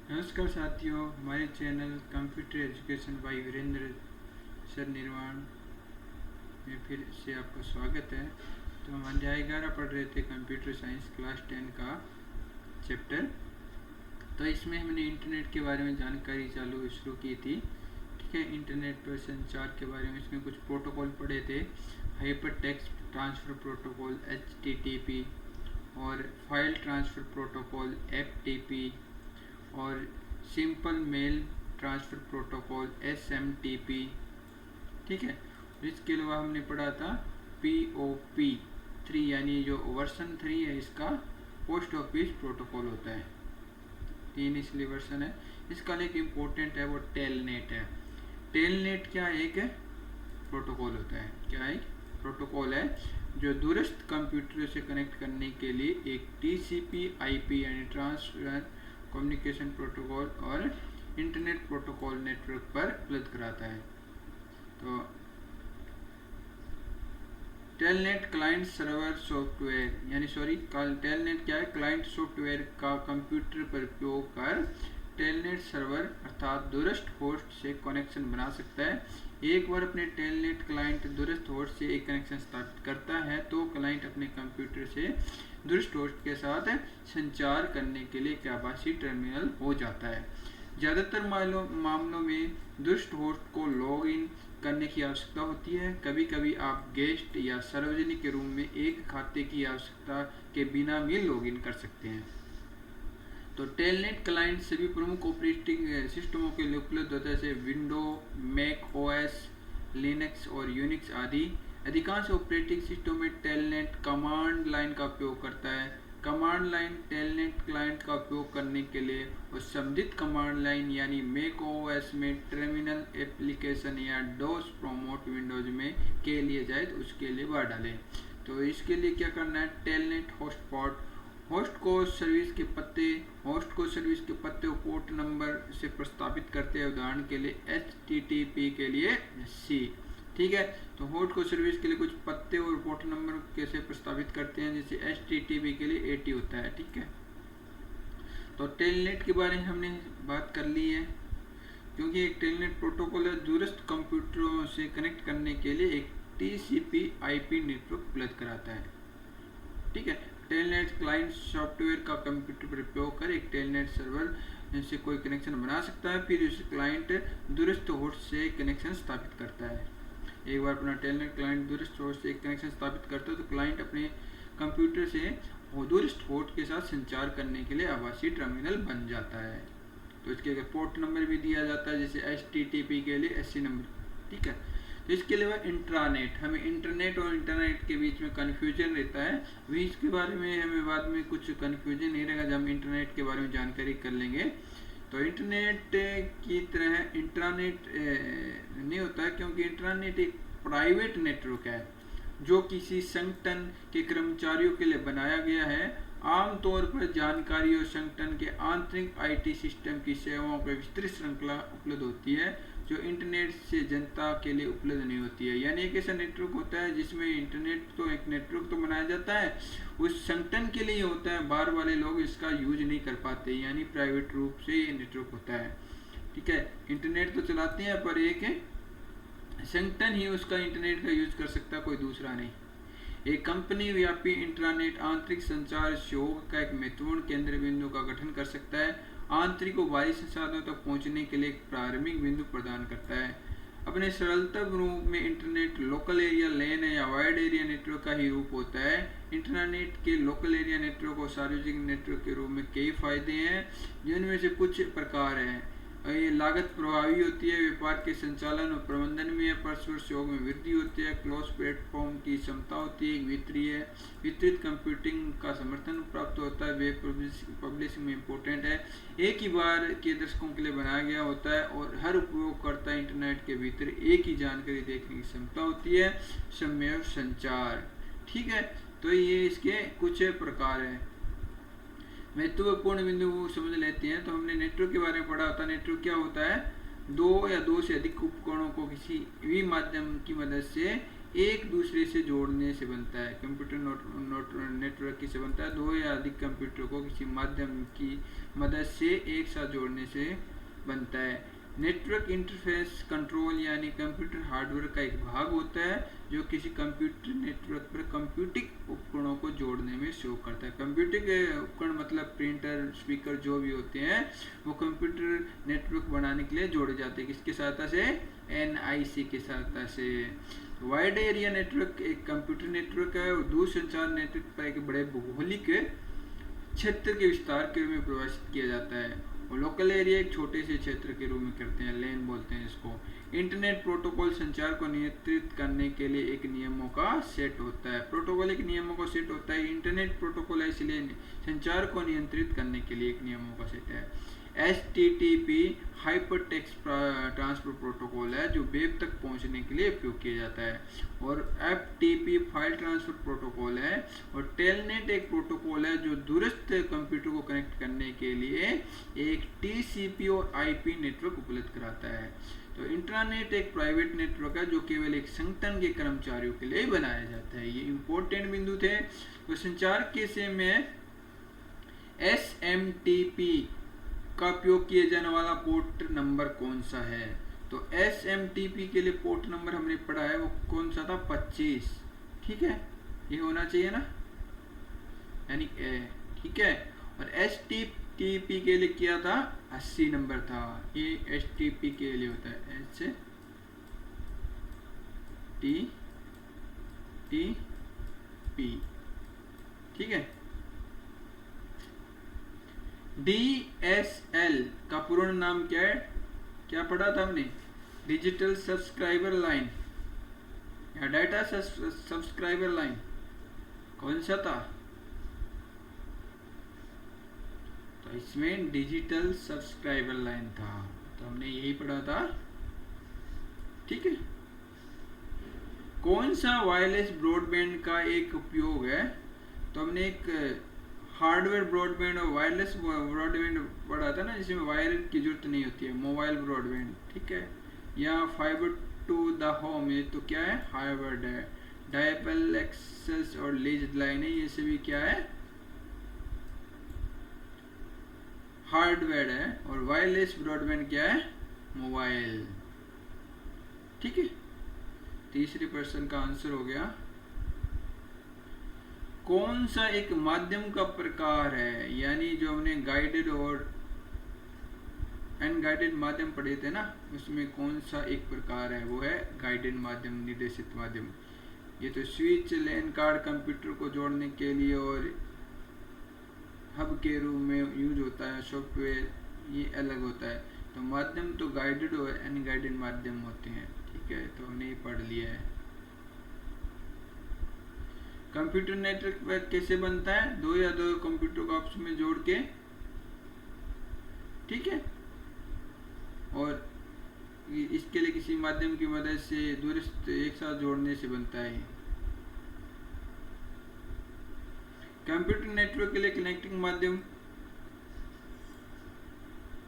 नमस्कार साथियों, हमारे channel computer education by Virendra sir निर्माण में फिर से आपका स्वागत है। तो हम अध्याय 11 पढ़ रहे थे, कंप्यूटर साइंस क्लास 10 का चैप्टर। तो इसमें हमने इंटरनेट के बारे में जानकारी शुरू की थी। ठीक है, इंटरनेट पर संचार के बारे में इसमें कुछ प्रोटोकॉल पढ़े थे। Hyper text transfer protocol HTTP और फाइल ट्रांसफ़र प्रोटोकॉल FTP और simple mail transfer protocol SMTP। ठीक है, इसके अलावा हमने पढ़ा था POP3, यानी जो वर्सन 3 है इसका पोस्ट ऑफिस प्रोटोकॉल होता है। 3 इसलिए वर्सन है। इसका एक इम्पोर्टेंट है वो टेलनेट है। टेलनेट क्या है? एक प्रोटोकॉल होता है। क्या है? प्रोटोकॉल है जो दूरस्थ कंप्यूटर से कनेक्ट करने के लिए एक TCP/IP यानी ट्रांसफर कम्युनिकेशन प्रोटोकॉल और इंटरनेट प्रोटोकॉल नेटवर्क पर उपलब्ध कराता है। तो telnet client server software telnet क्या है? क्लाइंट सॉफ्टवेयर का कंप्यूटर पर उपयोग कर टेलनेट सर्वर अर्थात दूरस्थ होस्ट से कनेक्शन बना सकता है। एक बार अपने टेलनेट क्लाइंट दूरस्थ होस्ट से एक कनेक्शन स्थापित करता है तो क्लाइंट अपने कंप्यूटर से दूरस्थ होस्ट के साथ संचार करने के लिए एक आभासी टर्मिनल हो जाता है। ज़्यादातर मामलों में दूरस्थ होस्ट को लॉग इन करने की आवश्यकता होती है। कभी कभी आप गेस्ट या सार्वजनिक के रूम में एक खाते की आवश्यकता के बिना भी लॉग इन कर सकते हैं। तो टेलनेट क्लाइंट सभी प्रमुख ऑपरेटिंग सिस्टमों के लिए उपलब्ध होता है, जैसे विंडो, मैक ओएस, लिनक्स और यूनिक्स आदि। अधिकांश ऑपरेटिंग सिस्टम में टेलनेट कमांड लाइन का उपयोग करता है। कमांड लाइन टेलनेट क्लाइंट का उपयोग करने के लिए और संबंधित कमांड लाइन यानी मैक ओएस में टर्मिनल एप्लीकेशन या डॉस प्रोमोट विंडोज में के लिए जाए तो उसके लिए बाहर डालें। तो इसके लिए क्या करना है? टेलनेट होस्ट को सर्विस के पत्ते और पोर्ट नंबर से प्रस्तावित करते हैं। उदाहरण के लिए HTTP के लिए C। ठीक है, तो होस्ट को सर्विस के लिए कुछ पत्ते और पोर्ट नंबर कैसे प्रस्तावित करते हैं, जैसे HTTP के लिए 80 होता है। ठीक है, तो टेलनेट के बारे में हमने बात कर ली है, क्योंकि एक टेलनेट प्रोटोकॉल है दूरस्थ कंप्यूटरों से कनेक्ट करने के लिए एक TCP/IP नेटवर्क उपलब्ध कराता है। ठीक है, टेलनेट क्लाइंट सॉफ्टवेयर का कंप्यूटर पर उपयोग कर एक टेलनेट सर्वर से कोई कनेक्शन बना सकता है, फिर उस क्लाइंट दूरस्थ होस्ट से कनेक्शन स्थापित करता है। एक बार अपना टेलनेट क्लाइंट दूरस्थ होस्ट से एक कनेक्शन स्थापित करता है तो क्लाइंट अपने कंप्यूटर से दूरस्थ होस्ट के साथ संचार करने के लिए आभासी टर्मिनल बन जाता है। तो इसके पोर्ट नंबर भी दिया जाता है, जैसे HTTP के लिए 80 नंबर। ठीक है, तो इसके अलावा इंट्रानेट, हमें इंटरनेट और इंटरनेट के बीच में कन्फ्यूजन रहता है। अभी इसके बारे में हमें बाद में कुछ कन्फ्यूजन नहीं रहेगा जब हम इंटरनेट के बारे में जानकारी कर लेंगे। तो इंटरनेट की तरह इंट्रानेट नहीं होता है, क्योंकि इंट्रानेट एक प्राइवेट नेटवर्क है जो किसी संगठन के कर्मचारियों के लिए बनाया गया है। आमतौर पर जानकारी और संगठन के आंतरिक IT सिस्टम की सेवाओं की विस्तृत श्रृंखला उपलब्ध होती है जो इंटरनेट से जनता के लिए उपलब्ध नहीं होती है। यानी एक ऐसा नेटवर्क होता है जिसमें इंटरनेट तो एक नेटवर्क तो बनाया जाता है, उस संगठन के लिए होता है, बाहर वाले लोग इसका यूज नहीं कर पाते, यानी प्राइवेट रूप से ये नेटवर्क होता है। ठीक है, इंटरनेट तो चलाते हैं पर एक संगठन ही उसका इंटरनेट का यूज कर सकता है, कोई दूसरा नहीं। एक कंपनी व्यापी इंट्रानेट आंतरिक संचार सहयोग का एक महत्वपूर्ण केंद्र बिंदु का गठन कर सकता है। आंतरिक और बाहरी संसाधनों तक पहुंचने के लिए एक प्रारंभिक बिंदु प्रदान करता है। अपने सरलतम रूप में इंटरनेट लोकल एरिया लैन या वाइड एरिया नेटवर्क का ही रूप होता है। इंटरनेट के लोकल एरिया नेटवर्क और सार्वजनिक नेटवर्क के रूप में कई फायदे हैं, जिनमें से कुछ प्रकार हैं। ये लागत प्रभावी होती है, व्यापार के संचालन और प्रबंधन में परस्पर सहयोग में वृद्धि होती है, क्लोज प्लेटफॉर्म की क्षमता होती है, वितरित कंप्यूटिंग का समर्थन प्राप्त होता है, वेब पब्लिशिंग में इम्पोर्टेंट है, एक ही बार के दर्शकों के लिए बनाया गया होता है और हर उपयोगकर्ता इंटरनेट के भीतर एक ही जानकारी देखने की क्षमता होती है, सम्मेय संचार। ठीक है, तो ये इसके कुछ प्रकार हैं। महत्वपूर्ण बिंदु समझ लेते हैं। तो हमने नेटवर्क के बारे में पढ़ा होता है। नेटवर्क क्या होता है? दो या दो से अधिक उपकरणों को किसी भी माध्यम की मदद से एक दूसरे से जोड़ने से बनता है। कंप्यूटर नेटवर्क किससे बनता है? दो या अधिक कंप्यूटर को किसी माध्यम की मदद से एक साथ जोड़ने से बनता है। नेटवर्क इंटरफेस कंट्रोल यानी कंप्यूटर हार्डवेयर का एक भाग होता है जो किसी कंप्यूटर नेटवर्क पर कंप्यूटिंग उपकरणों को जोड़ने में सहयोग करता है। कंप्यूटिंग उपकरण मतलब प्रिंटर, स्पीकर जो भी होते हैं वो कंप्यूटर नेटवर्क बनाने के लिए जोड़े जाते हैं। किसकी सहायता से? NIC की सहायता से। वाइड एरिया नेटवर्क एक कंप्यूटर नेटवर्क है और दूरसंचार नेटवर्क पर एक बड़े भौगोलिक क्षेत्र के विस्तार के रूप में परिभाषित किया जाता है। और लोकल एरिया एक छोटे से क्षेत्र के रूप में करते हैं, लेन बोलते हैं इसको। इंटरनेट प्रोटोकॉल संचार को नियंत्रित करने के लिए एक नियमों का सेट होता है। प्रोटोकॉल एक नियमों का सेट होता है। इंटरनेट प्रोटोकॉल है इसलिए संचार को नियंत्रित करने के लिए एक नियमों का सेट है। HTTP hyper text transfer protocol है जो वेब तक पहुंचने के लिए उपयोग किया जाता है। और FTP फाइल ट्रांसफर प्रोटोकॉल है। और टेलनेट एक प्रोटोकॉल है जो दूरस्थ कंप्यूटर को कनेक्ट करने के लिए एक TCP और IP नेटवर्क उपलब्ध कराता है। तो इंट्रानेट एक प्राइवेट नेटवर्क है जो केवल एक संगठन के कर्मचारियों के लिए बनाया जाता है। ये इंपॉर्टेंट बिंदु थे। तो संचार के से में SMTP का उपयोग किए जाने वाला पोर्ट नंबर कौन सा है? तो SMTP के लिए पोर्ट नंबर हमने पढ़ा है वो कौन सा था? 25। ठीक है, ये होना चाहिए ना, यानी ठीक है। और HTTP के लिए किया था 80 नंबर था। ये HTTP के लिए होता है HTTP। ठीक है। DSL का पूर्ण नाम क्या है? क्या पढ़ा था हमने? डिजिटल सब्सक्राइबर लाइन या डाटा सब्सक्राइबर लाइन, कौन सा था? तो इसमें डिजिटल सब्सक्राइबर लाइन था, तो हमने यही पढ़ा था। ठीक है। कौन सा वायरलेस ब्रॉडबैंड का एक उपयोग है? तो हमने एक हार्डवेयर ब्रॉडबैंड और वायरलेस ब्रॉडबैंड पढ़ा था ना, जिसमें वायर की जरूरत नहीं होती है, मोबाइल ब्रॉडबैंड। ठीक है। या फाइबर टू द होम, ये तो क्या है? हार्डवेयर है। डायपल एक्सेस और लीज लाइन है, ये सभी क्या है? हार्डवेयर है। और वायरलेस ब्रॉडबैंड क्या है? मोबाइल। ठीक है। तीसरे प्रश्न का आंसर हो गया। कौन सा एक माध्यम का प्रकार है? यानी जो हमने गाइडेड और अनगाइडेड माध्यम पढ़े थे ना, उसमें कौन सा एक प्रकार है? वो है गाइडेड माध्यम, निर्देशित माध्यम। ये तो स्विच, लैन कार्ड कंप्यूटर को जोड़ने के लिए और हब के रूप में यूज होता है। सॉफ्टवेयर ये अलग होता है। तो माध्यम तो गाइडेड और अनगाइडेड माध्यम होते हैं। ठीक है, तो हमने ये पढ़ लिया है। कंप्यूटर नेटवर्क कैसे बनता है? दो या दो कंप्यूटर को आपस में जोड़ के। ठीक है। और इसके लिए किसी माध्यम की मदद से दूरस्थ एक साथ जोड़ने से बनता है। कंप्यूटर नेटवर्क के लिए कनेक्टिंग माध्यम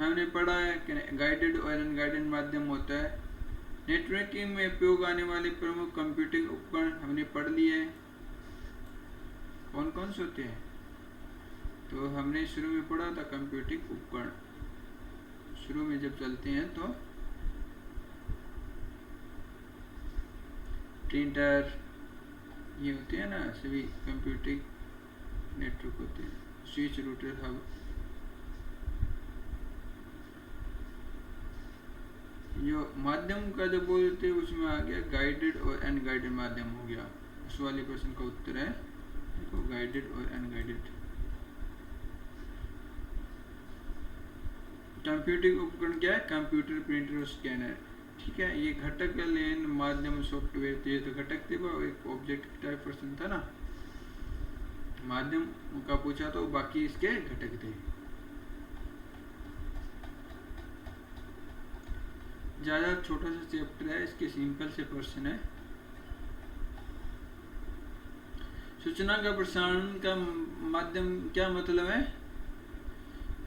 हमने पढ़ा है, गाइडेड और अनगाइडेड माध्यम होता है। नेटवर्किंग में उपयोग आने वाले प्रमुख कंप्यूटिंग उपकरण हमने पढ़ लिए हैं। कौन कौन से होते हैं? तो हमने शुरू में पढ़ा था कंप्यूटिंग उपकरण। शुरू में जब चलते हैं तो प्रिंटर ये होते हैं ना, सभी कंप्यूटिंग नेटवर्क होते हैं। Switch, router, hub. जो माध्यम का जो बोलते हैं उसमें आ गया गाइडेड और अनगाइडेड माध्यम हो गया। उस वाले प्रश्न का उत्तर है देखो, गाइडेड और अनगाइडेड। कंप्यूटिंग उपकरण क्या है? कंप्यूटर, प्रिंटर और स्कैनर। ठीक है। ये घटक, लेन, माध्यम, सॉफ्टवेयर, तो ये तो घटक थे, वो एक ऑब्जेक्ट टाइप प्रश्न था ना। माध्यम का पूछा तो बाकी इसके घटक थे। ज्यादा छोटा सा चैप्टर है, इसके सिंपल से प्रश्न है। सूचना का प्रसारण का माध्यम क्या मतलब है?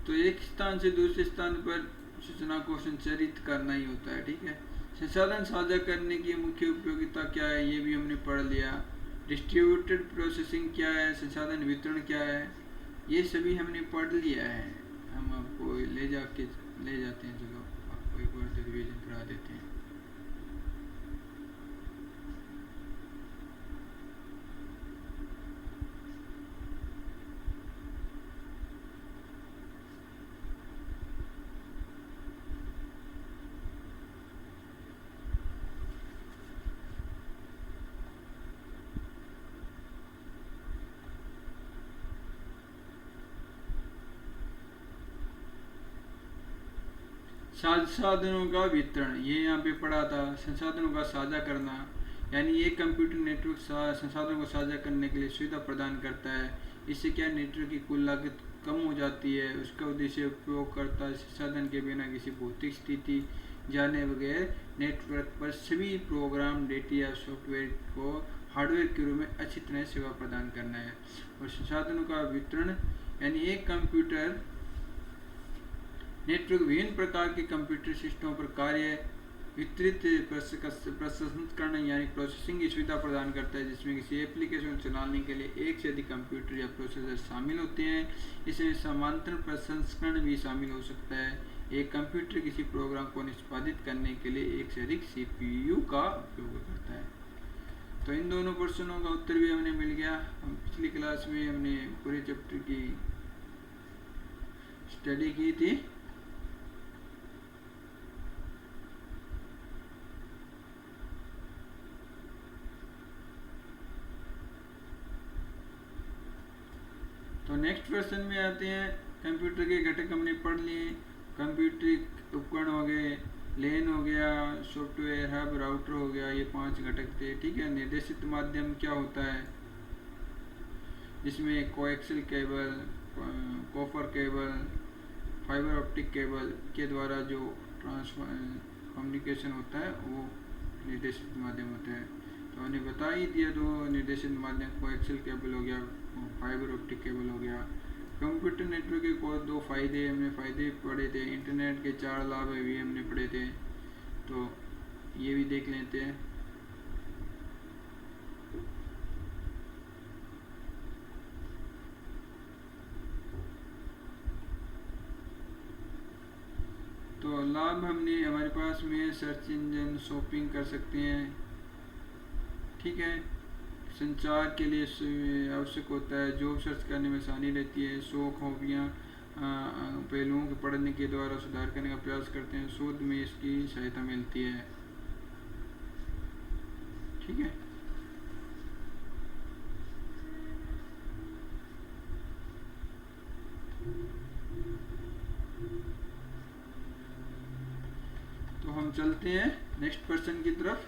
तो एक स्थान से दूसरे स्थान पर सूचना को संचारित करना ही होता है। ठीक है। संसाधन साझा करने की मुख्य उपयोगिता क्या है, ये भी हमने पढ़ लिया। डिस्ट्रीब्यूटेड प्रोसेसिंग क्या है, संसाधन वितरण क्या है, ये सभी हमने पढ़ लिया है। हम आपको ले जाते हैं, चलो आपको एक बार रिवीजन करा देते हैं। संसाधनों का वितरण, ये यहाँ पे पढ़ा था। संसाधनों का साझा करना, यानी ये कंप्यूटर नेटवर्क संसाधनों को साझा करने के लिए सुविधा प्रदान करता है। इससे क्या नेटवर्क की कुल लागत कम हो जाती है। उसका उद्देश्य उपयोगकर्ता संसाधन के बिना किसी भौतिक स्थिति जाने बगैर नेटवर्क पर सभी प्रोग्राम, डेटा या सॉफ्टवेयर को हार्डवेयर के रूप में अच्छी तरह सेवा प्रदान करना है। और संसाधनों का वितरण यानी एक कंप्यूटर नेटवर्क विभिन्न प्रकार के कंप्यूटर सिस्टमों पर कार्य वितरित प्रसंस्करण यानी प्रोसेसिंग की सुविधा प्रदान करता है, जिसमें किसी एप्लीकेशन चलाने के लिए एक से अधिक कंप्यूटर या प्रोसेसर शामिल होते हैं। इसमें समांतर प्रसंस्करण भी शामिल हो सकता है। एक कंप्यूटर किसी प्रोग्राम को निष्पादित करने के लिए एक से अधिक CPU का उपयोग करता है। तो इन दोनों प्रश्नों का उत्तर भी हमें मिल गया। हम पिछली क्लास में हमने पूरे चैप्टर की स्टडी की थी। तो नेक्स्ट क्वेश्चन में आते हैं। कंप्यूटर के घटक हमने पढ़ लिए। कंप्यूटर उपकरण हो गए, लेन हो गया, सॉफ्टवेयर, हब, राउटर हो गया, ये 5 घटक थे। ठीक है। निर्देशित माध्यम क्या होता है, जिसमें coaxial cable, copper cable, fibre optic cable के द्वारा जो कम्युनिकेशन होता है वो निर्देशित माध्यम होता है। तो हमने बता ही दिया दो निर्देशित माध्यम, कोएक्सियल केबल हो गया, फाइबर ऑप्टिक केबल हो गया। कंप्यूटर नेटवर्क के को 2 फायदे हमने पढ़े थे। इंटरनेट के 4 लाभ है भी हमने पढ़े थे, तो ये भी देख लेते हैं। तो लाभ हमने हमारे पास में सर्च इंजन, शॉपिंग कर सकते हैं। ठीक है। संचार के लिए आवश्यक होता है, जॉब सर्च करने में आसानी रहती है। शौक, हॉबियाँ, पहलुओं के पढ़ने के द्वारा सुधार करने का प्रयास करते हैं। शोध में इसकी सहायता मिलती है। ठीक है। तो हम चलते हैं नेक्स्ट क्वेश्चन की तरफ।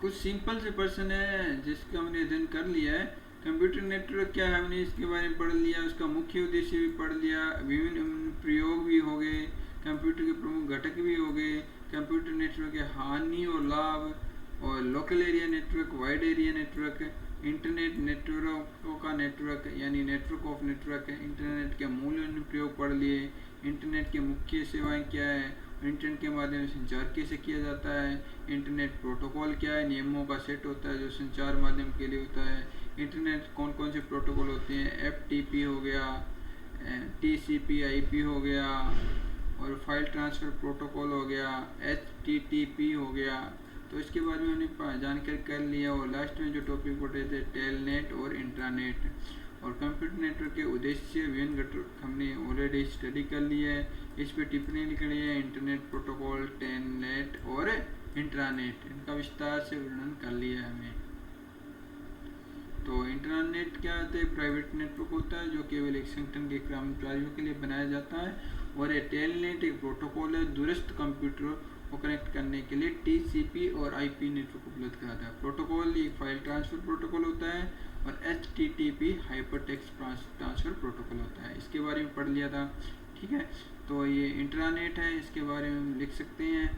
कुछ सिंपल से प्रश्न है जिसका हमने अध्ययन कर लिया है। कंप्यूटर नेटवर्क क्या है, हमने इसके बारे में पढ़ लिया। उसका मुख्य उद्देश्य भी पढ़ लिया। विभिन्न प्रयोग भी हो गए, कंप्यूटर के प्रमुख घटक भी हो गए, कंप्यूटर नेटवर्क के हानि और लाभ, और local area network, wide area network, internet नेटवर्कों का नेटवर्क यानी नेटवर्क ऑफ नेटवर्क, इंटरनेट के मूल अनुप्रयोग पढ़ लिए। इंटरनेट की मुख्य सेवाएं क्या है, इंटरनेट के माध्यम से संचार कैसे किया जाता है। इंटरनेट प्रोटोकॉल क्या है, नियमों का सेट होता है जो संचार माध्यम के लिए होता है। इंटरनेट कौन कौन से प्रोटोकॉल होते हैं, FTP हो गया, TCP IP हो गया, और फाइल ट्रांसफ़र प्रोटोकॉल हो गया, HTTP हो गया। तो इसके बारे में हमने जानकारी कर लिया। और लास्ट में जो टॉपिक पढ़े थे, टेलनेट और इंट्रानेट। और कंप्यूटर नेटवर्क के उद्देश्य, विभिन्न घटक हमने ऑलरेडी स्टडी कर लिया है। इस पर टिप्पणी लिख ली है। इंटरनेट प्रोटोकॉल, टेलनेट और इंट्रानेट, इनका विस्तार से वर्णन कर लिया है हमें। तो इंटरनेट क्या होता है, प्राइवेट नेटवर्क होता है जो केवल एक संगठन के कर्मचारियों के लिए बनाया जाता है। और ये टेलनेट एक प्रोटोकॉल है, दूरस्थ कंप्यूटर को कनेक्ट करने के लिए TCP और IP नेटवर्क उपलब्ध कराता है। प्रोटोकॉल एक फाइल ट्रांसफर प्रोटोकॉल होता है, और HTTP हाइपरटेक्स्ट ट्रांसफर प्रोटोकॉल होता है। इसके बारे में पढ़ लिया था। ठीक है। तो ये इंटरनेट है, इसके बारे में हम लिख सकते हैं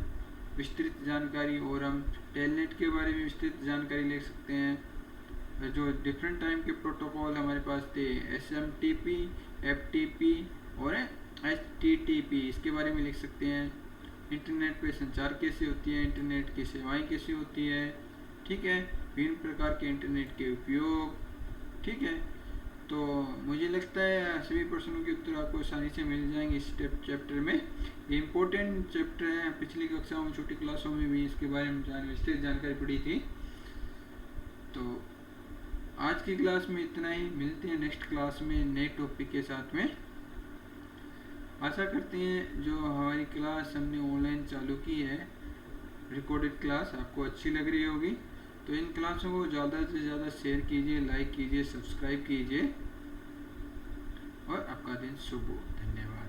विस्तृत जानकारी। और हम टेलनेट के बारे में विस्तृत जानकारी लिख सकते हैं। जो डिफरेंट टाइप के प्रोटोकॉल हमारे पास थे, SMTP, FTP और HTTP, इसके बारे में लिख सकते हैं। इंटरनेट पे संचार कैसे होती है, इंटरनेट की सेवाएं कैसे होती है, ठीक है, विभिन्न प्रकार के इंटरनेट के उपयोग, ठीक है। तो मुझे लगता है सभी प्रश्नों के उत्तर आपको आसानी से मिल जाएंगे इस चैप्टर में। ये इम्पोर्टेंट चैप्टर है, पिछली कक्षाओं में छोटी क्लासों में भी इसके बारे में विस्तृत जानकारी पड़ी थी। तो आज की क्लास में इतना ही, मिलते हैं नेक्स्ट क्लास में नए टॉपिक के साथ में। आशा करते हैं जो हमारी क्लास हमने ऑनलाइन चालू की है, रिकॉर्डेड क्लास, आपको अच्छी लग रही होगी। तो इन क्लासों को ज़्यादा से ज़्यादा शेयर कीजिए, लाइक कीजिए, सब्सक्राइब कीजिए, और आपका दिन शुभ हो। धन्यवाद।